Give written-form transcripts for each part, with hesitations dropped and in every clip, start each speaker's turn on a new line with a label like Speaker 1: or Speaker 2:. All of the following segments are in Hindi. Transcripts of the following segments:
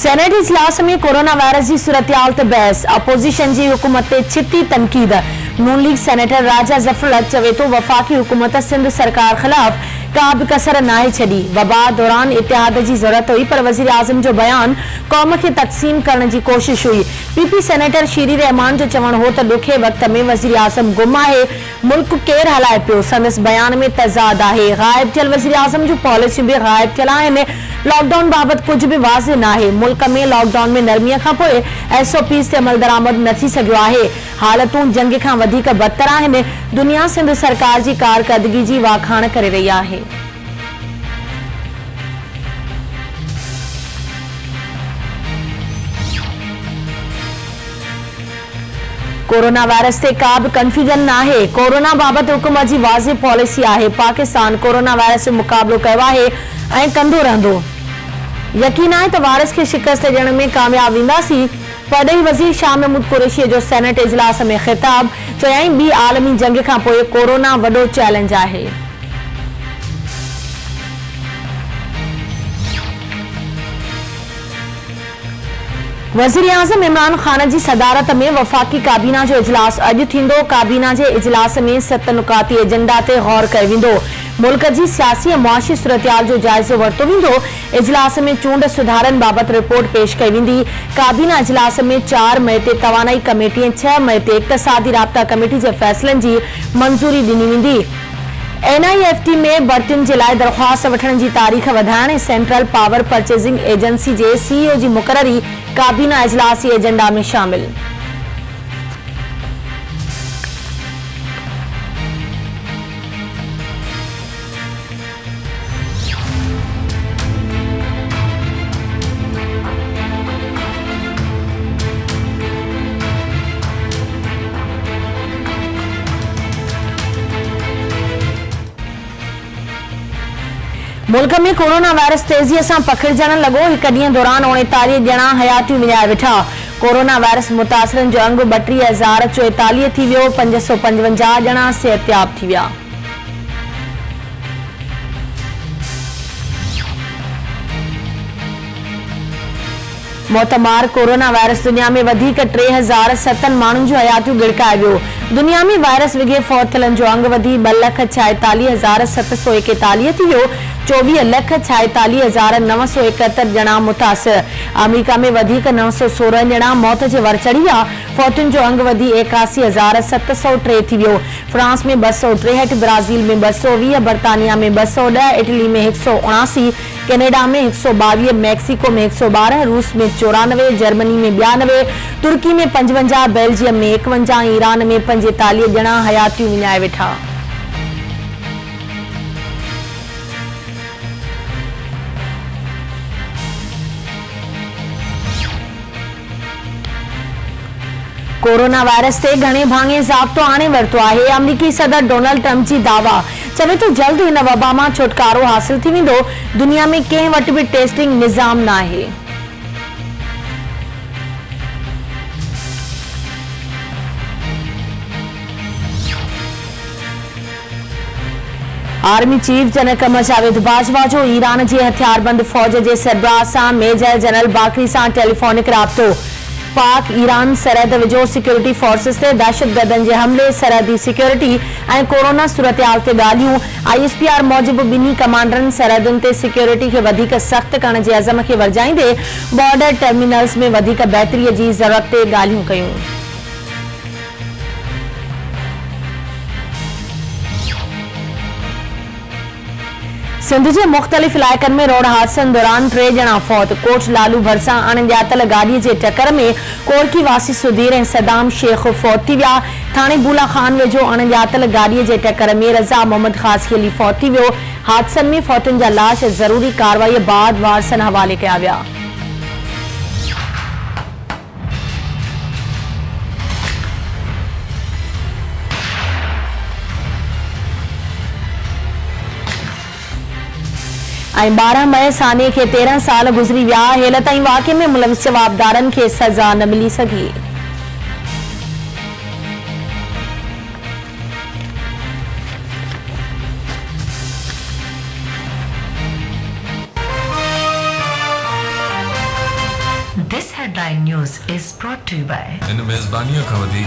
Speaker 1: सेनेट इजलास में कोरोना वायरस की सूरत-हाल ते बहस, अपोजिशन की हुकूमत ते छिती तनकीद। नून लीग सेनेटर राजा जफर चवे तो वफाकी हुकूमत सिंध सरकार खिलाफ का भी कसर नाहे छड़ी। वबा दौरान इत्तेहाद की जरूरत हुई पर वजीर आजम जो बयान कौम के तकसीम करने की कोशिश हुई। पीपी सेनेटर शीरी रहमान जो चवण हो तो दुखे वक्त में वजीर आजम गुम है, मुल्क केर हलाए पियो। संदस बयान में तजाद है। गायब थियल वजीर आजम जो पॉलिसी भी गायब थियल आहिनि। लॉकडाउन बाबत कुछ भी वाज़े ना है। मुल्क में लॉकडाउन में नरमी का पोइ SOPs ते अमल दरामद न थी सघियो है। हालतूं जंग खां वधीक बदतर आहिनि। दुनिया सिंध सरकार की कारकर्दगी की वाखाण करे रही है। कोरोना वायरस से का भी कंफ्यूजन ना है। कोरोना बाबत हुकूमत की वाज़े पॉलिसी है। पाकिस्तान कोरोना वायरस से मुकाबलो कयो है ऐं कंदो रहंदो। यकीन है तो वायरस के शिकस्त ॾियण में कामयाब वेंदासीं। परॾेही वज़ीर शाह महमूद कुरैशी जो सेनेट इजलास में खिताब, चयाईं ॿी आलमी जंग खां पोइ कोरोना वॾो चैलेंज है। वज़ीर आज़म इमरान खान की सदारत में वफाकी काबीना जो इजलास अॼु थींदो। काबीना के इजलास में 7 नुकाती एजेंडा ते गौर कयो वेंदो। मुल्क की सियासी और मुआशी सूरत-हाल जो जायज़ो वरतो वेंदो। इजलास में चूंड सुधारन बाबत रिपोर्ट पेश कई वेंदी। काबीना इजलास में 4 मई ते तवानाई कमेटी ऐं 6 मई ते इक़्तिसादी राब्ता कमेटी के फैसलन की मंजूरी ॾिनी वेंदी। NIFT में भर्तियुनि जे लाइ दरख्वास्त वठण की तारीख़ वधाइण। सेंट्रल पावर परचेजिंग एजेंसी के CEO की मुक़ररी काबीना इजलास के एजेंडा में शामिल। मुल्क में कोरोना वायरस तेजी से पकड़जण लगो। एक ॾींहुं दौरान 39 ॼणा हयातियूं विञाए वेठा। कोरोना वायरस मुतासिरन जो अंग 32,044 थी वियो। 555 ॼणा सेहतयाब थी विया। मोतमार कोरोना वायरस दुनिया में वधीक 3007 माण्हुनि जो हयातियूं गिड़काए वियो। दुनिया में वायरस विघे फौत थियलनि जो अंग वधी 2,46,741 थी वियो। 24,46,971 ॼणा मुतासिर। अमेरिका में वधीक 916 ॼणा मौत जे वर चढ़ी विया। फौतुनि जो अंग वधी 81,703 थी वियो। फ्रांस में 263, ब्राजील में 220, बर्तानिया में 210, इटली में 179, कनाडा में 122, मैक्सिको में 112, रूस में 94, जर्मनी में 92, तुर्की में 55, बेल्जियम में 51, ईरान में 45 ॼणा हयातियूं विञाए वेठा। कोरोना वायरस से घणे भाङे ज़ाब्तो आणे वरितो आहे। अमरीकी सदर डोनाल्ड ट्रंप जी दावा, चवे तो जल्द इन वबा मां छुटकारो हासिल थी वेंदो। दुनिया में कंहिं वटि भी टेस्टिंग निज़ाम न आहे। Army chief general Qamar Javed Bajwa जो ईरान की हथियारबंद फौज के सरबराह से मेजर जनरल बाकरी से टेलीफोनिक राब्तो। पाक ईरान सरहद विझो सिक्योरिटी फोर्सेस ते दहशतगर्दन के हमले, सरहदी सिक्योरिटी और कोरोना सूरत-हाल ते ॻाल्हियूं। ISPR मूजिब ॿिन्ही कमांडरन सरहदुनि ते सिक्योरिटी के वधीक सख्त करण के अज़म के वरजाईंदे बॉर्डर टर्मिनल्स में वधीक बेहतरी की ज़रूरत ते ॻाल्हियूं कयूं। सिंध के मुख्तलिफ इलाक़न में रोड हादसन दौरान 3 ॼणा फौत। कोट लालू भरसा अणॼातल गाड़ी के टक्कर में कोरकी वासी सुधीर और सदाम शेख फौत थी विया। थाने बूला खान वेझो अणॼातल गाड़ी के टक्कर में रज़ा मोहम्मद खासी अली फौत थी वियो। हादसन में फौतुनि जा लाश जरूरी कार्रवाई बाद वारसन हवाले कया विया। ऐं 12 मई साने के 13 साल गुज़री विया। हेल ताईं वाक़े में मुलविस जवाबदारनि खे सज़ा न मिली सघी।
Speaker 2: Headline News is brought to you by
Speaker 3: इन मेज़बानियां खवदी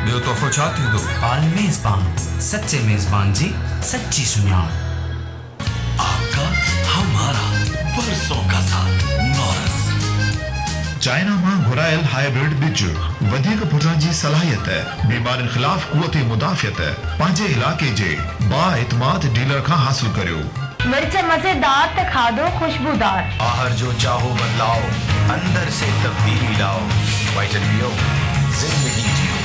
Speaker 3: ॿियो तोहफ़ो छा थींदो?
Speaker 4: आल मेज़बान सच्चे मेज़बान जी सच्ची सुञाण।
Speaker 5: आपका हमारा बरसों का साथ नॉरस
Speaker 6: चाइना मां घुरायल हाइब्रिड बिज वधीक पुठण जी सलाहियत बीमारियुनि खिलाफ कुवत मुदाफ़ियत पंहिंजे इलाके जे बाएतमाद डीलर खां हासिल करियो।
Speaker 1: मिर्च मजेदार त खाधो खुशबूदार।
Speaker 5: बाहर जो चाहो बदलाओ अंदर से तब्दीली लाओ। वाइटल पियो जिंदगी जियो।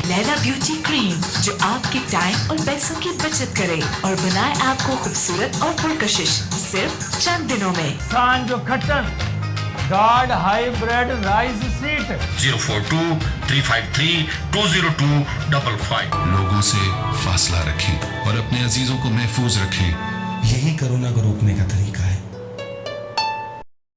Speaker 2: लैला ब्यूटी क्रीम जो आपके टाइम और पैसों की बचत करे और बनाए आपको खूबसूरत और पुरकशिश सिर्फ चंद दिनों में।
Speaker 7: सांजो खट्टन गार्ड हाइब्रिड राइस सीट
Speaker 8: 042-353-20255। लोगों से फासला रखें और अपने अजीजों को महफूज रखें।
Speaker 9: यही कोरोना को रोकने का तरीका है।